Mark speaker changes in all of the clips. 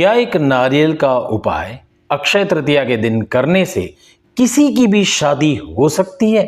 Speaker 1: क्या एक नारियल का उपाय अक्षय तृतीया के दिन करने से किसी की भी शादी हो सकती है?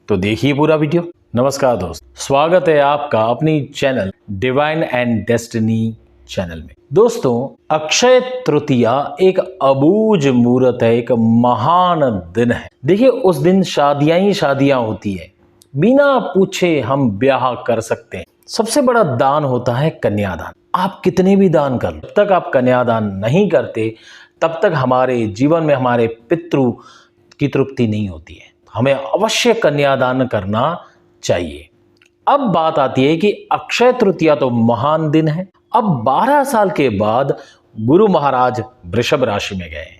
Speaker 1: तो देखिए पूरा वीडियो। नमस्कार दोस्त, स्वागत है आपका अपनी channel divine and destiny channel में। दोस्तों, अक्षय तृतीया एक अबूझ मुहूर्त है, एक महान दिन है। देखिए, उस दिन शादियां ही शादियां होती है, बिना पूछे हम ब्याह कर सकते हैं। सबसे बड़ा दान होता है कन्यादान। आप कितने भी दान कर लो, जब तक आप कन्यादान नहीं करते तब तक हमारे जीवन में हमारे पितृ की तृप्ति नहीं होती है। हमें अवश्य कन्यादान करना चाहिए। अब बात आती है कि अक्षय तृतीया तो महान दिन है। अब 12 साल के बाद गुरु महाराज वृषभ राशि में गए।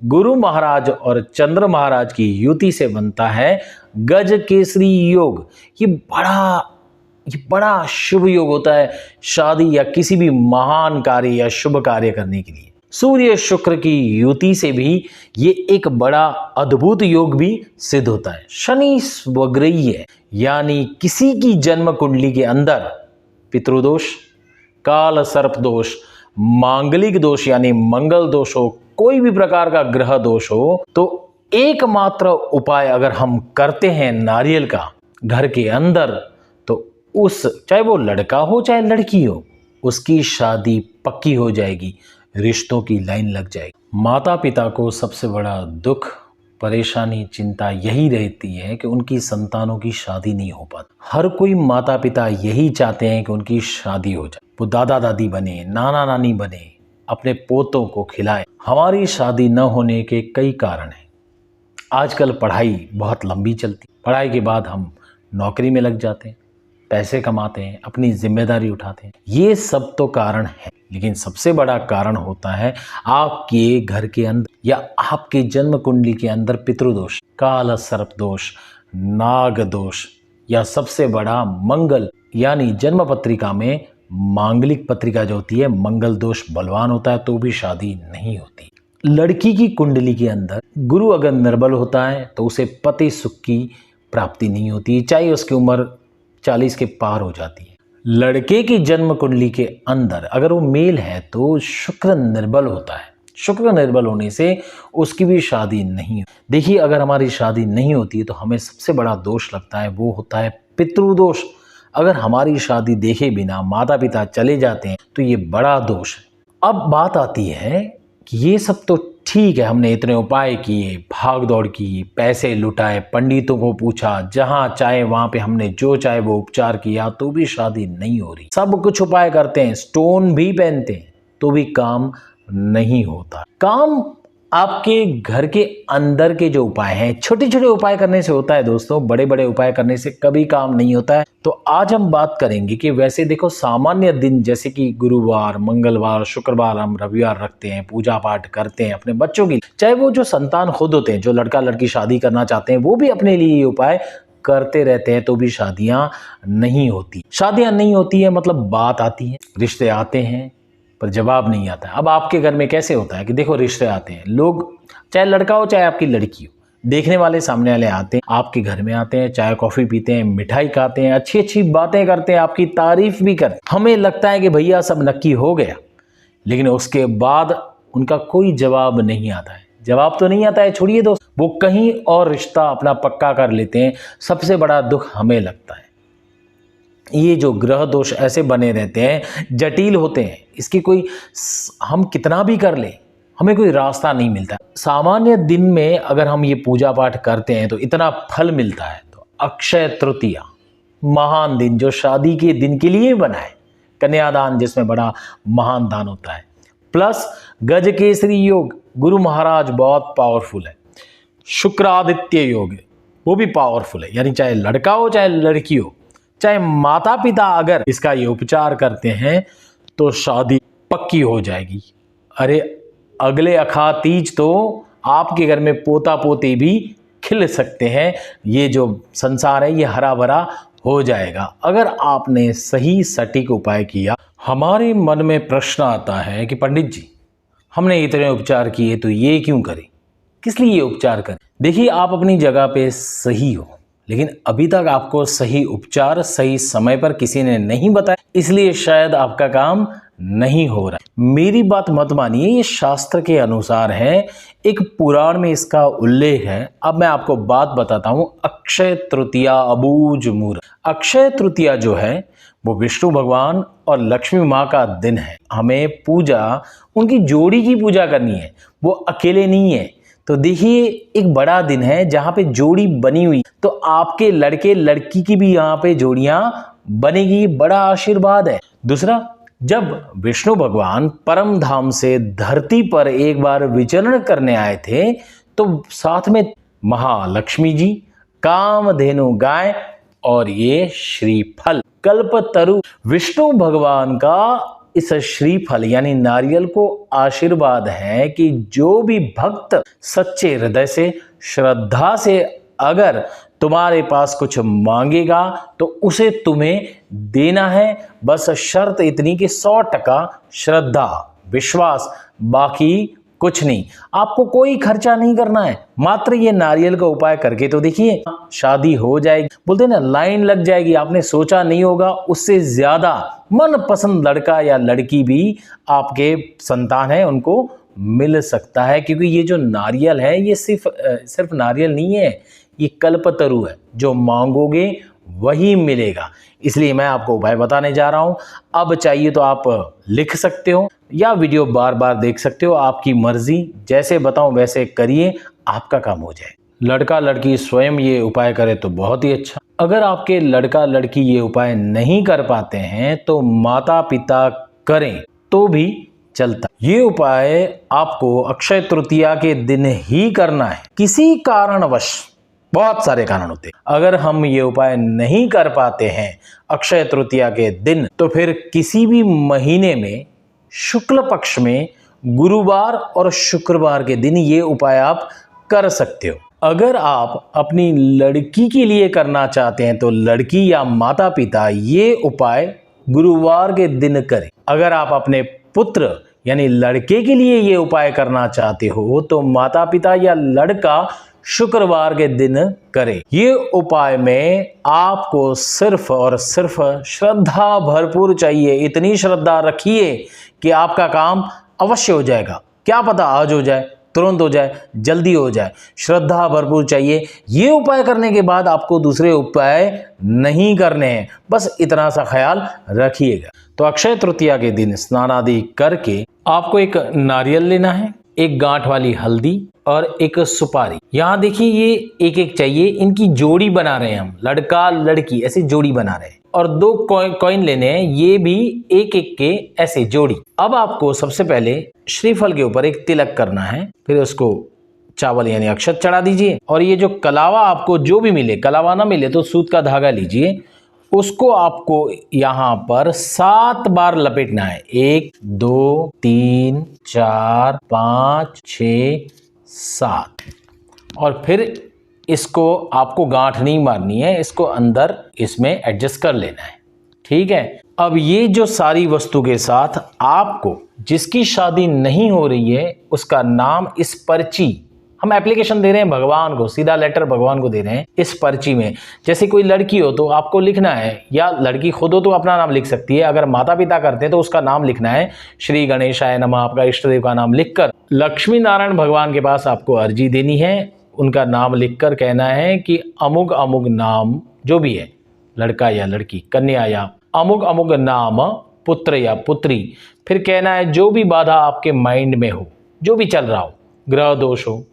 Speaker 1: गुरु महाराज और चंद्र महाराज की युति से बनता है गज केसरी योग। ये बड़ा शुभ योग होता है शादी या किसी भी महान कार्य या शुभ कार्य करने के लिए। सूर्य शुक्र की युति से भी ये एक बड़ा अद्भुत योग भी सिद्ध होता है। शनि स्वग्रही है, यानी किसी की जन्म कुंडली के अंदर पितृदोष, काल सर्प दोष, मांगलिक दोष यानी मंगल दोष हो, कोई भी प्रकार का ग्रह दोष हो, तो एकमात्र उपाय अगर हम करते हैं नारियल का घर के अंदर, तो चाहे वो लड़का हो चाहे लड़की हो, उसकी शादी पक्की हो जाएगी, रिश्तों की लाइन लग जाएगी। माता पिता को सबसे बड़ा दुख, परेशानी, चिंता यही रहती है कि उनकी संतानों की शादी नहीं हो पाती। हर कोई माता पिता यही चाहते हैं कि उनकी शादी हो जाए, वो दादा दादी बने, नाना नानी बने, अपने पोतों को खिलाए। हमारी शादी न होने के कई कारण हैं। आजकल पढ़ाई बहुत लंबी चलती, पढ़ाई के बाद हम नौकरी में लग जाते हैं, पैसे कमाते हैं, अपनी जिम्मेदारी उठाते हैं। ये सब तो कारण है, लेकिन सबसे बड़ा कारण होता है आपके घर के अंदर या आपके जन्म कुंडली के अंदर पितृदोष, काल सर्प दोष, नाग दोष, या सबसे बड़ा मंगल, यानी जन्म पत्रिका में मांगलिक पत्रिका जो होती है, मंगल दोष बलवान होता है तो भी शादी नहीं होती। लड़की की कुंडली के अंदर गुरु अगर निर्बल होता है तो उसे पति सुख की प्राप्ति नहीं होती, चाहे उसकी उम्र 40 के पार हो जाती है। लड़के की जन्म कुंडली के अंदर अगर वो मेल है तो शुक्र निर्बल होता है। शुक्र निर्बल होने से उसकी भी शादी नहीं। देखिए, अगर हमारी शादी नहीं होती है तो हमें सबसे बड़ा दोष लगता है, वो होता है पितृदोष। अगर हमारी शादी देखे बिना माता पिता चले जाते हैं तो ये बड़ा दोष है। अब बात आती है कि ये सब तो ठीक है, हमने इतने उपाय किए, भाग दौड़ की, पैसे लुटाए, पंडितों को पूछा, जहां चाहे वहां पे हमने जो चाहे वो उपचार किया, तो भी शादी नहीं हो रही। सब कुछ उपाय करते हैं, स्टोन भी पहनते हैं, तो भी काम नहीं होता। काम आपके घर के अंदर के जो उपाय हैं, छोटे छोटे उपाय करने से होता है दोस्तों, बड़े बड़े उपाय करने से कभी काम नहीं होता है। तो आज हम बात करेंगे कि वैसे देखो, सामान्य दिन जैसे कि गुरुवार, मंगलवार, शुक्रवार हम रविवार रखते हैं, पूजा पाठ करते हैं अपने बच्चों की, चाहे वो जो संतान खुद होते हैं, जो लड़का लड़की शादी करना चाहते हैं, वो भी अपने लिए ये उपाय करते रहते हैं, तो भी शादियां नहीं होती। शादियां नहीं होती है मतलब बात आती है, रिश्ते आते हैं पर जवाब नहीं आता है। अब आपके घर में कैसे होता है कि देखो, रिश्ते आते हैं, लोग चाहे लड़का हो चाहे आपकी लड़की हो, देखने वाले सामने वाले आते हैं, आपके घर में आते हैं, चाय कॉफी पीते हैं, मिठाई खाते हैं, अच्छी अच्छी बातें करते हैं, आपकी तारीफ भी करते हैं। हमें लगता है कि भैया सब नक्की हो गया, लेकिन उसके बाद उनका कोई जवाब नहीं आता है। जवाब तो नहीं आता है, छोड़िए दोस्त, वो कहीं और रिश्ता अपना पक्का कर लेते हैं। सबसे बड़ा दुख हमें लगता है। ये जो ग्रह दोष ऐसे बने रहते हैं, जटिल होते हैं, इसकी कोई हम कितना भी कर ले, हमें कोई रास्ता नहीं मिलता। सामान्य दिन में अगर हम ये पूजा पाठ करते हैं तो इतना फल मिलता है। तो अक्षय तृतीया महान दिन, जो शादी के दिन के लिए बना है, कन्यादान जिसमें बड़ा महान दान होता है, प्लस गज केसरी योग, गुरु महाराज बहुत पावरफुल है, शुक्रादित्य योग वो भी पावरफुल है, यानी चाहे लड़का हो चाहे लड़की हो, चाहे माता पिता अगर इसका ये उपचार करते हैं तो शादी पक्की हो जाएगी। अरे, अगले अखा तीज तो आपके घर में पोता पोती भी खिल सकते हैं। ये जो संसार है ये हरा भरा हो जाएगा अगर आपने सही सटीक उपाय किया। हमारे मन में प्रश्न आता है कि पंडित जी, हमने इतने उपचार किए तो ये क्यों करें, किस लिए ये उपचार करें? देखिए, आप अपनी जगह पे सही हो, लेकिन अभी तक आपको सही उपचार सही समय पर किसी ने नहीं बताया, इसलिए शायद आपका काम नहीं हो रहा है। मेरी बात मत मानिए, ये शास्त्र के अनुसार है, एक पुराण में इसका उल्लेख है। अब मैं आपको बात बताता हूं। अक्षय तृतीया अबूझ मूरत। अक्षय तृतीया जो है वो विष्णु भगवान और लक्ष्मी माँ का दिन है। हमें पूजा उनकी जोड़ी की पूजा करनी है, वो अकेले नहीं है। तो देखिए, एक बड़ा दिन है जहां पे जोड़ी बनी हुई, तो आपके लड़के लड़की की भी यहाँ पे जोड़ियां बनेगी, बड़ा आशीर्वाद है। दूसरा, जब विष्णु भगवान परम धाम से धरती पर एक बार विचरण करने आए थे, तो साथ में महालक्ष्मी जी, कामधेनु गाय और ये श्रीफल कल्पतरु, विष्णु भगवान का इस श्रीफल यानी नारियल को आशीर्वाद है कि जो भी भक्त सच्चे हृदय से श्रद्धा से अगर तुम्हारे पास कुछ मांगेगा तो उसे तुम्हें देना है। बस शर्त इतनी कि 100% श्रद्धा विश्वास, बाकी कुछ नहीं। आपको कोई खर्चा नहीं करना है, मात्र ये नारियल का उपाय करके तो देखिए, शादी हो जाएगी। बोलते हैं ना, लाइन लग जाएगी। आपने सोचा नहीं होगा, उससे ज्यादा मनपसंद लड़का या लड़की भी आपके संतान है उनको मिल सकता है। क्योंकि ये जो नारियल है, ये सिर्फ नारियल नहीं है, ये कल्पतरु है। जो मांगोगे वही मिलेगा। इसलिए मैं आपको उपाय बताने जा रहा हूं। अब चाहिए तो आप लिख सकते हो या वीडियो बार बार देख सकते हो, आपकी मर्जी। जैसे बताऊं वैसे करिए, आपका काम हो जाए। लड़का लड़की स्वयं ये उपाय करे तो बहुत ही अच्छा। अगर आपके लड़का लड़की ये उपाय नहीं कर पाते हैं तो माता पिता करें तो भी चलता। ये उपाय आपको अक्षय तृतीया के दिन ही करना है। किसी कारणवश, बहुत सारे कारण होते हैं, अगर हम ये उपाय नहीं कर पाते हैं अक्षय तृतीया के दिन, तो फिर किसी भी महीने में शुक्ल पक्ष में गुरुवार और शुक्रवार के दिन ये उपाय आप कर सकते हो। अगर आप अपनी लड़की के लिए करना चाहते हैं तो लड़की या माता पिता ये उपाय गुरुवार के दिन करें। अगर आप अपने पुत्र यानी लड़के के लिए ये उपाय करना चाहते हो तो माता पिता या लड़का शुक्रवार के दिन करें। ये उपाय में आपको सिर्फ और सिर्फ श्रद्धा भरपूर चाहिए। इतनी श्रद्धा रखिए कि आपका काम अवश्य हो जाएगा। क्या पता आज हो जाए, तुरंत हो जाए, जल्दी हो जाए। श्रद्धा भरपूर चाहिए। ये उपाय करने के बाद आपको दूसरे उपाय नहीं करने हैं, बस इतना सा ख्याल रखिएगा। तो अक्षय तृतीया के दिन स्नान आदि करके आपको एक नारियल लेना है, एक गांठ वाली हल्दी और एक सुपारी। यहाँ देखिए, ये एक एक चाहिए। इनकी जोड़ी बना रहे हैं हम, लड़का लड़की ऐसे जोड़ी बना रहे हैं। और 2 कॉइन लेने हैं, ये भी एक एक के ऐसे जोड़ी। अब आपको सबसे पहले श्रीफल के ऊपर एक तिलक करना है, फिर उसको चावल यानी अक्षत चढ़ा दीजिए। और ये जो कलावा आपको जो भी मिले, कलावा ना मिले तो सूत का धागा लीजिए, उसको आपको यहाँ पर 7 बार लपेटना है। 1 2 3 4 5 6 7। और फिर इसको आपको गांठ नहीं मारनी है, इसको अंदर इसमें एडजस्ट कर लेना है। ठीक है। अब ये जो सारी वस्तु के साथ आपको जिसकी शादी नहीं हो रही है उसका नाम इस पर्ची, हम एप्लीकेशन दे रहे हैं भगवान को, सीधा लेटर भगवान को दे रहे हैं इस पर्ची में। जैसे कोई लड़की हो तो आपको लिखना है, या लड़की खुद हो तो अपना नाम लिख सकती है। अगर माता पिता करते हैं तो उसका नाम लिखना है, श्री गणेशाय नमः, आपका इष्ट देव का नाम लिखकर लक्ष्मी नारायण भगवान के पास आपको अर्जी देनी है। उनका नाम लिखकर कहना है कि अमुक अमुक नाम जो भी है, लड़का या लड़की, कन्या या अमुक अमुक नाम पुत्र या पुत्री। फिर कहना है जो भी बाधा आपके माइंड में हो, जो भी चल रहा हो, ग्रह दोष हो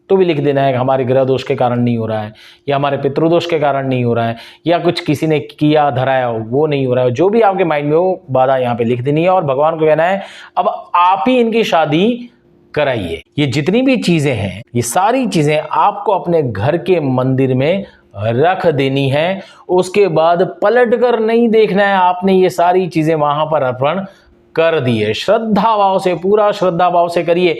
Speaker 1: तो भी लिख देना है कि हमारे ग्रह दोष के कारण नहीं हो रहा है, या हमारे पितृदोष के कारण नहीं हो रहा है, या कुछ किसी ने किया धराया हो वो नहीं हो रहा है। जो भी आपके माइंड में हो बाधा यहाँ पे लिख देनी है और भगवान को कहना है अब आप ही इनकी शादी कराइए। ये जितनी भी चीजें हैं, ये सारी चीजें आपको अपने घर के मंदिर में रख देनी है। उसके बाद पलट कर नहीं देखना है, आपने ये सारी चीजें वहां पर अर्पण कर दी है। श्रद्धा भाव से, पूरा श्रद्धा भाव से करिए।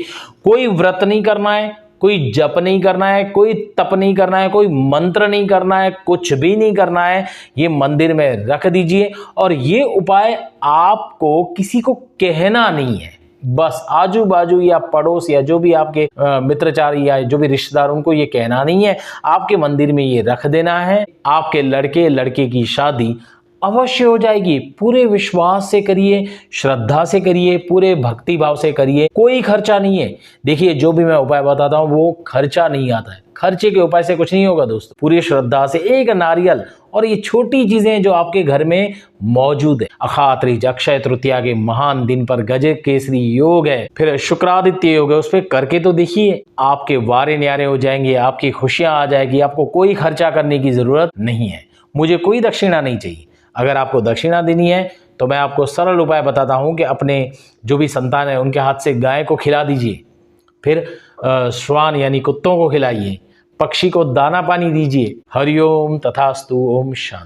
Speaker 1: कोई व्रत नहीं करना है, कोई जप नहीं करना है, कोई तप नहीं करना है, कोई मंत्र नहीं करना है, कुछ भी नहीं करना है। ये मंदिर में रख दीजिए। और ये उपाय आपको किसी को कहना नहीं है, बस आजू बाजू या पड़ोस या जो भी आपके मित्रचारी या जो भी रिश्तेदार, उनको ये कहना नहीं है, आपके मंदिर में ये रख देना है। आपके लड़के लड़के की शादी अवश्य हो जाएगी। पूरे विश्वास से करिए, श्रद्धा से करिए, पूरे भक्ति भाव से करिए, कोई खर्चा नहीं है। देखिए जो भी मैं उपाय बताता हूं वो खर्चा नहीं आता है, खर्चे के उपाय से कुछ नहीं होगा दोस्तों। पूरी श्रद्धा से एक नारियल और ये छोटी चीजें जो आपके घर में मौजूद है। अखात्रिज अक्षय तृतीया के महान दिन पर गजे केसरी योग है, फिर शुक्रादित्य योग है, उस पर करके तो देखिए, आपके वारे न्यारे हो जाएंगे, आपकी खुशियां आ जाएगी, आपको कोई खर्चा करने की जरूरत नहीं है। मुझे कोई दक्षिणा नहीं चाहिए। अगर आपको दक्षिणा देनी है तो मैं आपको सरल उपाय बताता हूं कि अपने जो भी संतान है उनके हाथ से गाय को खिला दीजिए, फिर श्वान यानी कुत्तों को खिलाइए, पक्षी को दाना पानी दीजिए। हरिओम तथास्तु। ओम शांति।